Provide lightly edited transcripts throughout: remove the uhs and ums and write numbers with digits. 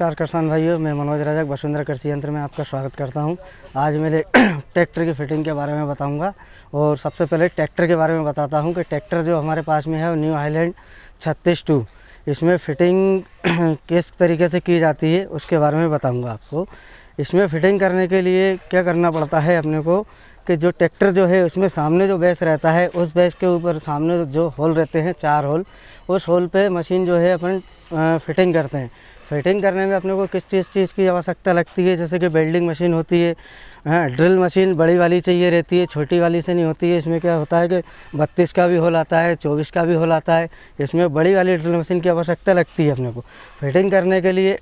नमस्कार किसान भाइयों, मैं मनोज रजक वसुंधरा कृषि यंत्र में आपका स्वागत करता हूं। आज मेरे ट्रैक्टर की फ़िटिंग के बारे में बताऊंगा। और सबसे पहले ट्रैक्टर के बारे में बताता हूं कि ट्रैक्टर जो हमारे पास में है वो न्यू हाईलैंड 36-2, इसमें फ़िटिंग किस तरीके से की जाती है उसके बारे में बताऊँगा आपको। इसमें फ़िटिंग करने के लिए क्या करना पड़ता है अपने को कि जो ट्रैक्टर जो है उसमें सामने जो बेस रहता है, उस बेस के ऊपर सामने जो होल रहते हैं 4 होल, उस होल पे मशीन जो है अपन फ़िटिंग करते हैं। फ़िटिंग करने में अपने को किस चीज़ की आवश्यकता लगती है, जैसे कि वेल्डिंग मशीन होती है, ड्रिल मशीन बड़ी वाली चाहिए रहती है, छोटी वाली से नहीं होती है। इसमें क्या होता है कि 32 का भी होल आता है, 24 का भी होल आता है। इसमें बड़ी वाली ड्रिल मशीन की आवश्यकता लगती है अपने को फ़िटिंग करने के लिए।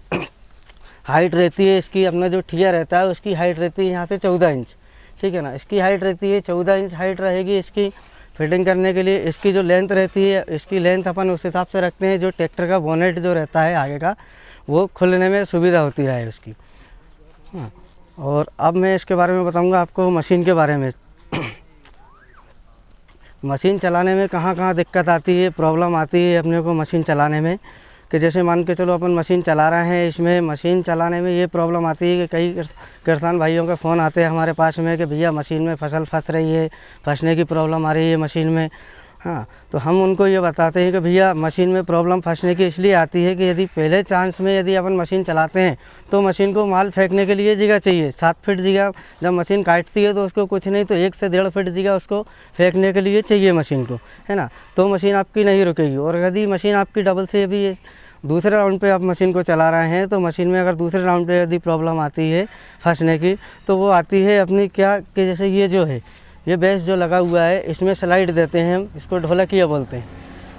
हाइट रहती है इसकी, अपना जो ठिया रहता है उसकी हाइट रहती है यहाँ से 14 इंच, ठीक है ना। इसकी हाइट रहती है 14 इंच हाइट रहेगी इसकी फ़िटिंग करने के लिए। इसकी जो लेंथ रहती है, इसकी लेंथ अपन उस हिसाब से रखते हैं जो ट्रैक्टर का बोनेट जो रहता है आगे का, वो खुलने में सुविधा होती रहे उसकी। हाँ, और अब मैं इसके बारे में बताऊंगा आपको मशीन के बारे में। मशीन चलाने में कहाँ कहाँ दिक्कत आती है, प्रॉब्लम आती है अपने को मशीन चलाने में, कि जैसे मान के चलो अपन मशीन चला रहे हैं, इसमें मशीन चलाने में ये प्रॉब्लम आती है कि कई किसान भाइयों के फ़ोन आते हैं हमारे पास में कि भैया मशीन में फसल फंस रही है, फंसने की प्रॉब्लम आ रही है मशीन में। हाँ, तो हम उनको ये बताते हैं कि भैया मशीन में प्रॉब्लम फंसने की इसलिए आती है कि यदि पहले चांस में यदि अपन मशीन चलाते हैं तो मशीन को माल फेंकने के लिए जगह चाहिए। 7 फीट जगह जब मशीन काटती है तो उसको कुछ नहीं तो 1 से 1.5 फीट जगह उसको फेंकने के लिए चाहिए मशीन को, है ना। तो मशीन आपकी नहीं रुकेगी। और यदि मशीन आपकी डबल से भी दूसरे राउंड पे आप मशीन को चला रहे हैं तो मशीन में अगर दूसरे राउंड पे यदि प्रॉब्लम आती है फंसने की, तो वो आती है अपनी क्या कि जैसे ये जो है ये बेस जो लगा हुआ है, इसमें स्लाइड देते हैं हम, इसको ढोलकिया बोलते हैं,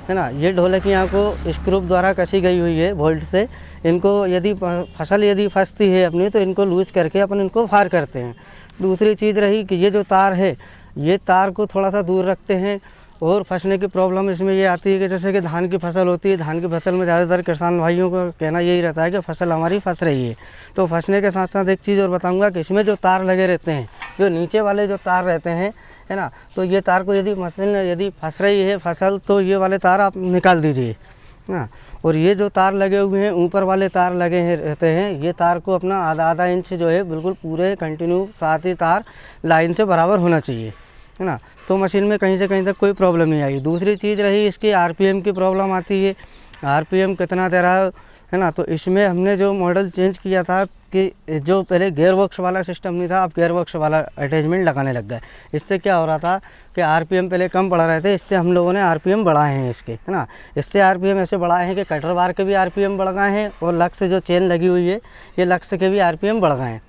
है ना। ये ढोलकियाँ को स्क्रू द्वारा कसी गई हुई है बोल्ट से। इनको यदि फसल यदि फंसती है अपनी तो इनको लूज करके अपन इनको फार करते हैं। दूसरी चीज़ रही कि ये जो तार है, ये तार को थोड़ा सा दूर रखते हैं। और फंसने की प्रॉब्लम इसमें ये आती है कि जैसे कि धान की फसल होती है, धान की फसल में ज़्यादातर किसान भाइयों का कहना यही रहता है कि फसल हमारी फंस रही है। तो फंसने के साथ साथ एक चीज़ और बताऊंगा कि इसमें जो तार लगे रहते हैं, जो नीचे वाले जो तार रहते हैं, है ना, तो ये तार को यदि मशीन यदि फंस रही है फसल, तो ये वाले तार आप निकाल दीजिए। हाँ, और ये जो तार लगे हुए हैं, ऊपर वाले तार लगे हैं रहते हैं, ये तार को अपना आधा इंच जो है बिल्कुल पूरे कंटिन्यू 7 ही तार लाइन से बराबर होना चाहिए, है ना। तो मशीन में कहीं से कहीं तक कोई प्रॉब्लम नहीं आई। दूसरी चीज़ रही इसकी आरपीएम की प्रॉब्लम आती है, आरपीएम कितना दे रहा है ना। तो इसमें हमने जो मॉडल चेंज किया था कि जो पहले गेयर बॉक्स वाला सिस्टम नहीं था, अब गेयर बॉक्स वाला अटैचमेंट लगाने लग गए। इससे क्या हो रहा था कि आरपीएम पहले कम पड़ रहे थे, इससे हम लोगों ने आरपीएम बढ़ाए हैं इसके, है ना। इससे आरपीएम ऐसे बढ़ाए हैं कि कटर बार के भी आरपीएम बढ़ गए हैं और लक्स से जो चेन लगी हुई है, ये लक्स के भी आरपीएम बढ़ गए हैं।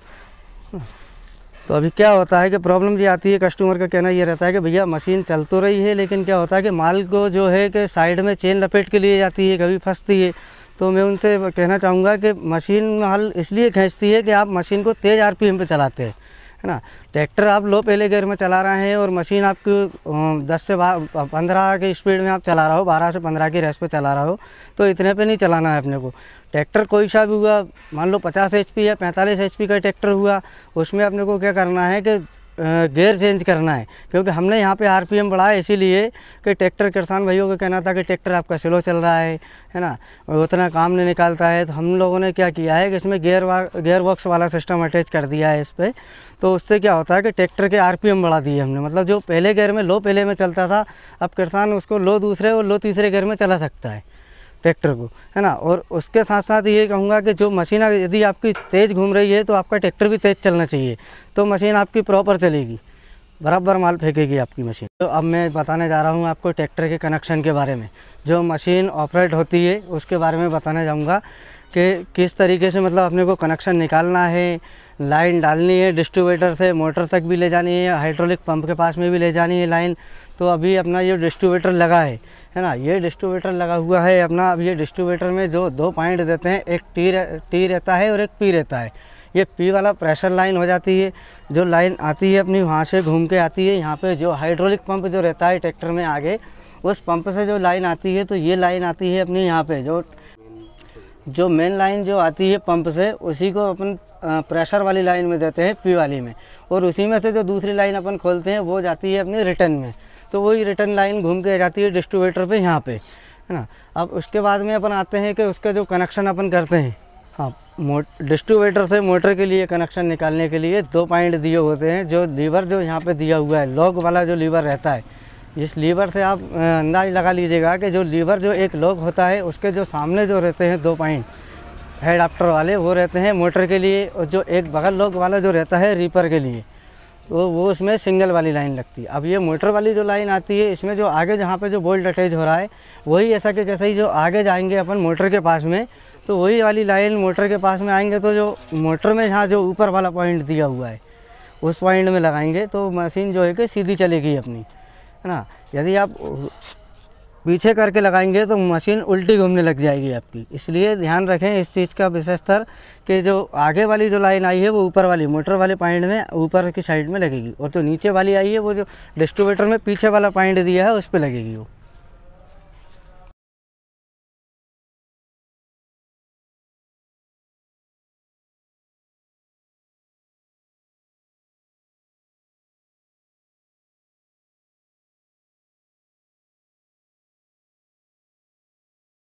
तो अभी क्या होता है कि प्रॉब्लम ये आती है, कस्टमर का कहना ये रहता है कि भैया मशीन चल तो रही है, लेकिन क्या होता है कि माल को जो है कि साइड में चेन लपेट के लिए जाती है, कभी फंसती है। तो मैं उनसे कहना चाहूँगा कि मशीन माल इसलिए खींचती है कि आप मशीन को तेज़ आरपीएम पे चलाते हैं, है ना। ट्रैक्टर आप लो पहले गियर में चला रहे हैं और मशीन आपकी 10 से 15 की स्पीड में आप चला रहा हो, 12 से 15 की रेस पे चला रहा हो, तो इतने पे नहीं चलाना है अपने को। ट्रैक्टर कोई सा भी हुआ, मान लो 50 HP या 45 HP का ट्रैक्टर हुआ, उसमें अपने को क्या करना है कि गियर चेंज करना है। क्योंकि हमने यहाँ पे आरपीएम बढ़ाया इसीलिए कि ट्रैक्टर किसान भाइयों का कहना था कि ट्रैक्टर आपका स्लो चल रहा है ना, और उतना काम नहीं निकालता है। तो हम लोगों ने क्या किया है कि इसमें गियर बॉक्स वाला सिस्टम अटैच कर दिया है इस पर। तो उससे क्या होता है कि ट्रैक्टर के आरपीएम बढ़ा दिए हमने। मतलब जो पहले गियर में लो पहले में चलता था, अब किसान उसको लो दूसरे और लो तीसरे गियर में चला सकता है ट्रैक्टर को, है ना। और उसके साथ साथ ये कहूँगा कि जो मशीन यदि आपकी तेज़ घूम रही है तो आपका ट्रैक्टर भी तेज़ चलना चाहिए, तो मशीन आपकी प्रॉपर चलेगी, बराबर माल फेंकेगी आपकी मशीन। तो अब मैं बताने जा रहा हूँ आपको ट्रैक्टर के कनेक्शन के बारे में। जो मशीन ऑपरेट होती है उसके बारे में बताने जाऊँगा कि किस तरीके से मतलब अपने को कनेक्शन निकालना है, लाइन डालनी है, डिस्ट्रीब्यूटर से मोटर तक भी ले जानी है, हाइड्रोलिक पंप के पास में भी ले जानी है लाइन। तो अभी अपना ये डिस्ट्रीब्यूटर लगा है ना, ये डिस्ट्रीब्यूटर लगा हुआ है अपना। अब ये डिस्ट्रीब्यूटर में जो 2 पॉइंट देते हैं, एक टी रहता है और एक पी रहता है। ये पी वाला प्रेशर लाइन हो जाती है, जो लाइन आती है अपनी वहाँ से घूम के आती है यहाँ पे जो हाइड्रोलिक पंप जो रहता है ट्रैक्टर में आगे, उस पंप से जो लाइन आती है, तो ये लाइन आती है अपनी यहाँ पे जो मेन लाइन जो आती है पंप से, उसी को अपन प्रेशर वाली लाइन में देते हैं, पी वाली में। और उसी में से जो दूसरी लाइन अपन खोलते हैं वो जाती है अपनी रिटर्न में। तो वही रिटर्न लाइन घूम के जाती है डिस्ट्रीब्यूटर पे यहाँ पे, है ना। अब उसके बाद में अपन आते हैं कि उसका जो कनेक्शन अपन करते हैं, हाँ, डिस्ट्रीब्यूटर से मोटर के लिए कनेक्शन निकालने के लिए 2 पॉइंट दिए होते हैं। जो लीवर जो यहाँ पे दिया हुआ है, लॉक वाला जो लीवर रहता है, इस लीवर से आप अंदाज लगा लीजिएगा कि जो लीवर जो एक लॉक होता है उसके जो सामने जो रहते हैं 2 पॉइंट हेड आफ्टर वाले, वो रहते हैं मोटर के लिए, और जो एक बगल लॉक वाला जो रहता है रीपर के लिए, तो वो उसमें सिंगल वाली लाइन लगती है। अब ये मोटर वाली जो लाइन आती है, इसमें जो आगे जहाँ पे जो बोल्ट अटैच हो रहा है, वही ऐसा कि कैसे ही जो आगे जाएंगे अपन मोटर के पास में, तो वही वाली लाइन मोटर के पास में आएंगे, तो जो मोटर में जहाँ जो ऊपर वाला पॉइंट दिया हुआ है उस पॉइंट में लगाएंगे तो मशीन जो है कि सीधी चलेगी अपनी, है ना। यदि आप पीछे करके लगाएंगे तो मशीन उल्टी घूमने लग जाएगी आपकी। इसलिए ध्यान रखें इस चीज़ का विशेषतर कि जो आगे वाली जो लाइन आई है वो ऊपर वाली मोटर वाले पॉइंट में ऊपर की साइड में लगेगी, और जो नीचे वाली आई है वो जो डिस्ट्रीब्यूटर में पीछे वाला पॉइंट दिया है उस पर लगेगी वो।